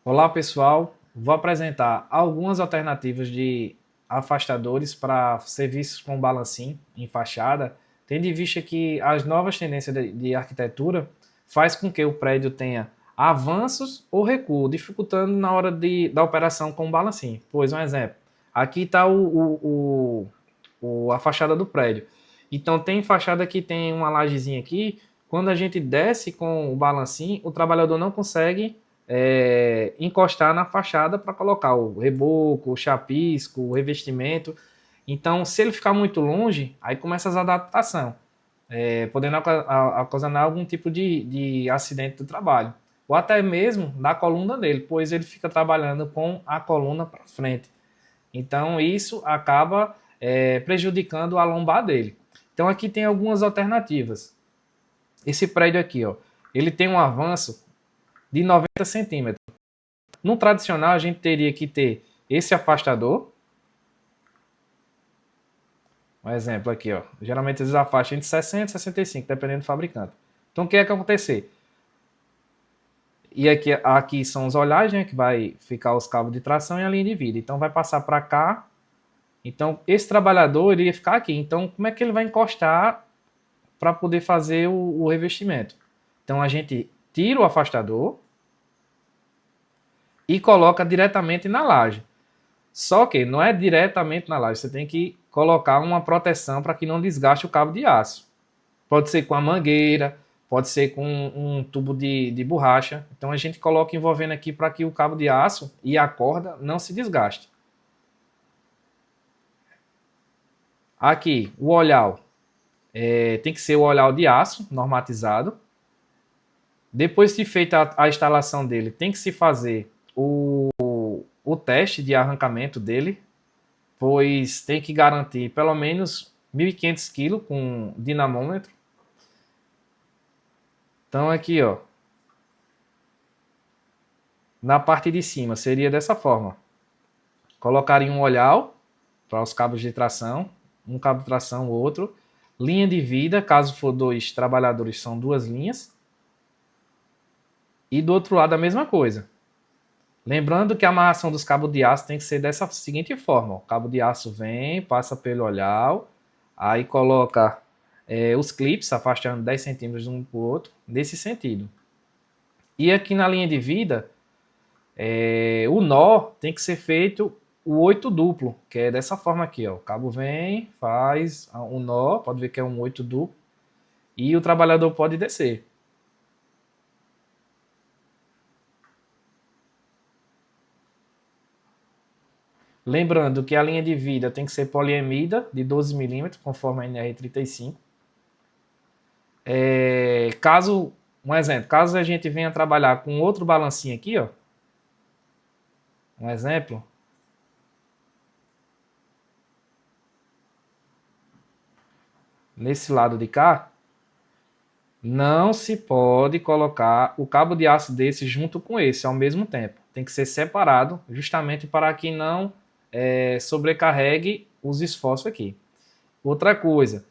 Olá pessoal, vou apresentar algumas alternativas de afastadores para serviços com balancim em fachada, tendo em vista que as novas tendências de arquitetura faz com que o prédio tenha avanços ou recuo, dificultando na hora da operação com balancim. Pois um exemplo, aqui está a fachada do prédio. Então tem fachada que tem uma lajezinha aqui, quando a gente desce com o balancim, o trabalhador não consegue encostar na fachada para colocar o reboco, o chapisco, o revestimento. Então, se ele ficar muito longe, aí começa as adaptações, podendo ocasionar algum tipo de acidente do trabalho. Ou até mesmo da coluna dele, pois ele fica trabalhando com a coluna para frente. Então, isso acaba prejudicando a lombar dele. Então, aqui tem algumas alternativas. Esse prédio aqui, ó, ele tem um avanço de 90 centímetros. No tradicional, a gente teria que ter esse afastador. Um exemplo aqui, ó. Geralmente eles afastam entre 60 e 65, dependendo do fabricante. Então, o que é que vai acontecer? E aqui são os olhares, né? Que vai ficar os cabos de tração e a linha de vida. Então, vai passar para cá. Então, esse trabalhador iria ficar aqui. Então, como é que ele vai encostar para poder fazer o revestimento? Então, a gente tira o afastador e coloca diretamente na laje. Só que não é diretamente na laje, você tem que colocar uma proteção para que não desgaste o cabo de aço. Pode ser com a mangueira, pode ser com um tubo de borracha. Então a gente coloca envolvendo aqui para que o cabo de aço e a corda não se desgaste. Aqui, o olhar tem que ser o olhar de aço normatizado. Depois de feita a instalação dele, tem que se fazer o teste de arrancamento dele, pois tem que garantir pelo menos 1.500 kg com dinamômetro. Então aqui, ó, na parte de cima seria dessa forma. Colocaria um olhar para os cabos de tração, um cabo de tração, outro. Linha de vida, caso for 2 trabalhadores, são 2 linhas. E do outro lado a mesma coisa. Lembrando que a amarração dos cabos de aço tem que ser dessa seguinte forma. O cabo de aço vem, passa pelo olhar, aí coloca os clips, afastando 10 centímetros de um para o outro, nesse sentido. E aqui na linha de vida, o nó tem que ser feito o 8 duplo, que é dessa forma aqui. Ó. O cabo vem, faz um nó, pode ver que é um 8 duplo, e o trabalhador pode descer. Lembrando que a linha de vida tem que ser poliamida de 12 milímetros, conforme a NR35. Um exemplo, caso a gente venha trabalhar com outro balancinho aqui, ó. Um exemplo. Nesse lado de cá, não se pode colocar o cabo de aço desse junto com esse ao mesmo tempo. Tem que ser separado, justamente para que não sobrecarregue os esforços aqui. Outra coisa,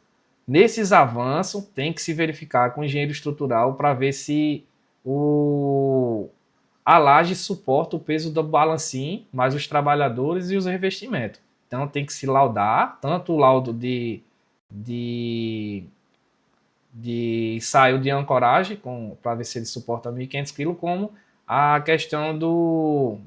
nesses avanços tem que se verificar com o engenheiro estrutural para ver se a laje suporta o peso do balancim, mais os trabalhadores e os revestimentos. Então tem que se laudar, tanto o laudo de ensaio de ancoragem, para ver se ele suporta 1.500 kg, como a questão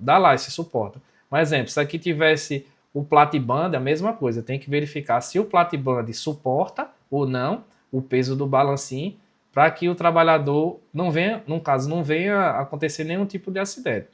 da laje, se suporta. Um exemplo, se aqui tivesse o platiband, a mesma coisa, tem que verificar se o platiband suporta ou não o peso do balancim, para que o trabalhador não venha, no caso, não venha acontecer nenhum tipo de acidente.